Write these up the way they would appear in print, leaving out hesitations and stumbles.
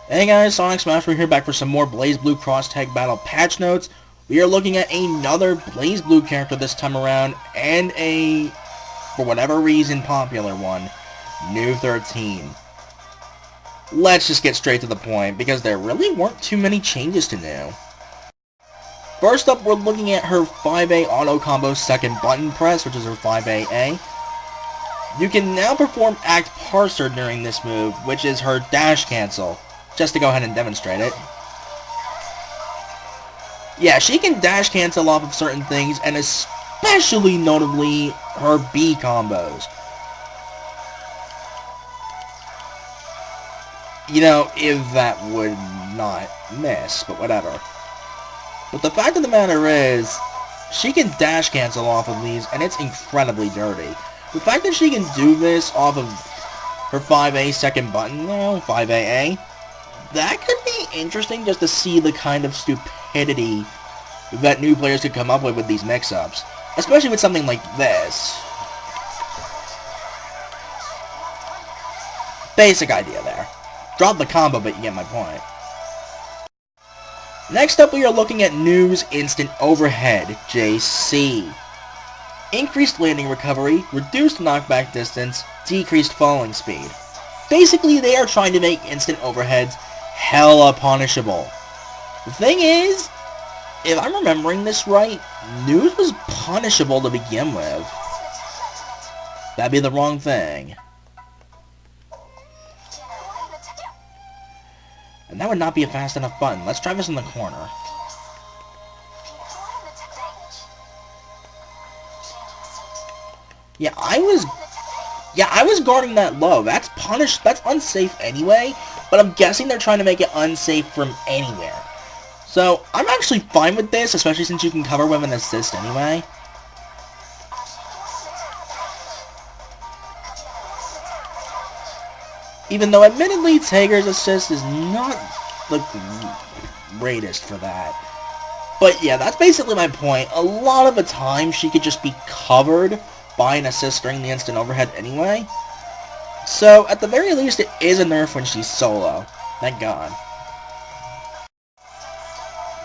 Hey guys, Sonic Smash, we're here back for some more BlazBlue Cross Tag Battle patch notes. We are looking at another BlazBlue character this time around, and a, for whatever reason, popular one, Nu-13. Let's just get straight to the point, because there really weren't too many changes to Nu. First up, we're looking at her 5A auto combo second button press, which is her 5AA. You can now perform Act Parser during this move, which is her dash cancel. Just to go ahead and demonstrate it. Yeah, she can dash cancel off of certain things, and especially notably her B combos. You know, if that would not miss, but whatever. But the fact of the matter is, she can dash cancel off of these, and it's incredibly dirty. The fact that she can do this off of her 5A second button, though, 5AA, that could be interesting just to see the kind of stupidity that new players could come up with these mix-ups. Especially with something like this. Basic idea there. Drop the combo, but you get my point. Next up, we are looking at Nu's Instant Overhead, JC. Increased landing recovery, reduced knockback distance, decreased falling speed. Basically, they are trying to make instant overheads hella punishable. The thing is, if I'm remembering this right, Nu's was punishable to begin with. That'd be the wrong thing. And that would not be a fast enough button. Let's try this in the corner. Yeah, I was guarding that low. That's punished. That's unsafe anyway, but I'm guessing they're trying to make it unsafe from anywhere. So, I'm actually fine with this, especially since you can cover with an assist anyway. Even though, admittedly, Tager's assist is not the greatest for that. But yeah, that's basically my point. A lot of the time, she could just be covered by an assist during the instant overhead anyway. So, at the very least, it is a nerf when she's solo. Thank God.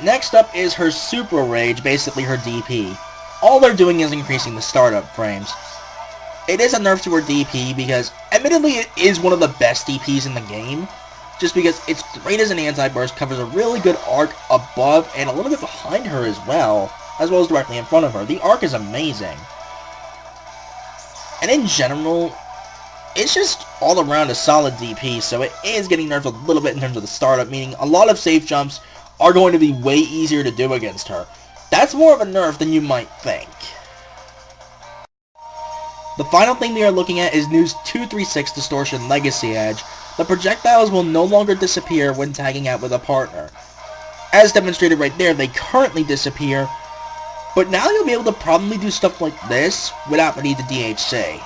Next up is her Super Rage, basically her DP. All they're doing is increasing the startup frames. It is a nerf to her DP because, admittedly, it is one of the best DPs in the game. Just because it's great as an anti-burst, covers a really good arc above and a little bit behind her as well as directly in front of her. The arc is amazing. And in general, it's just all around a solid DP, so it is getting nerfed a little bit in terms of the startup, meaning a lot of safe jumps are going to be way easier to do against her. That's more of a nerf than you might think. The final thing we are looking at is Nu's 236 Distortion Legacy Edge. The projectiles will no longer disappear when tagging out with a partner. As demonstrated right there, they currently disappear, but now you'll be able to probably do stuff like this without the need to DHC.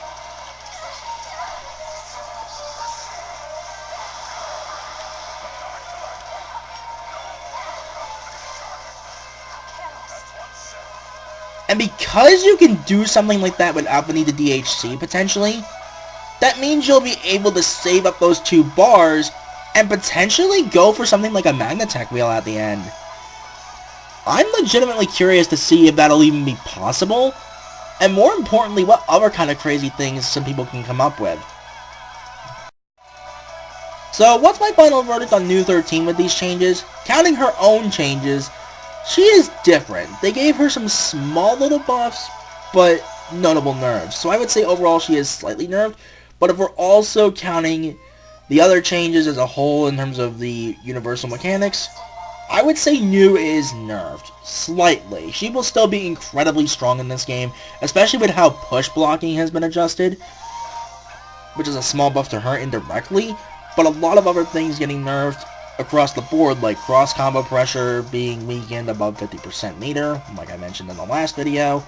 And because you can do something like that without the need to DHC, potentially, that means you'll be able to save up those 2 bars and potentially go for something like a Magnatech wheel at the end. I'm legitimately curious to see if that'll even be possible, and more importantly, what other kind of crazy things some people can come up with. So, what's my final verdict on Nu-13 with these changes? Counting her own changes, she is different. They gave her some small little buffs, but notable nerfs. So I would say overall she is slightly nerfed, but if we're also counting the other changes as a whole in terms of the universal mechanics, I would say Nu is nerfed, slightly. She will still be incredibly strong in this game, especially with how push blocking has been adjusted, which is a small buff to her indirectly, but a lot of other things getting nerfed across the board, like cross combo pressure being weakened above 50% meter, like I mentioned in the last video.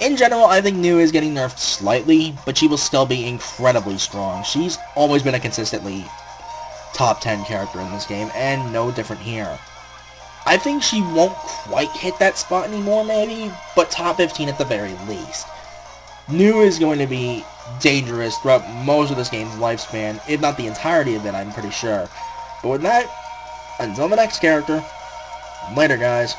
In general, I think Nu is getting nerfed slightly, but she will still be incredibly strong. She's always been a consistently top 10 character in this game, and no different here. I think she won't quite hit that spot anymore, maybe, but top 15 at the very least. Nu is going to be dangerous throughout most of this game's lifespan, if not the entirety of it, I'm pretty sure. But with that, until the next character, later guys.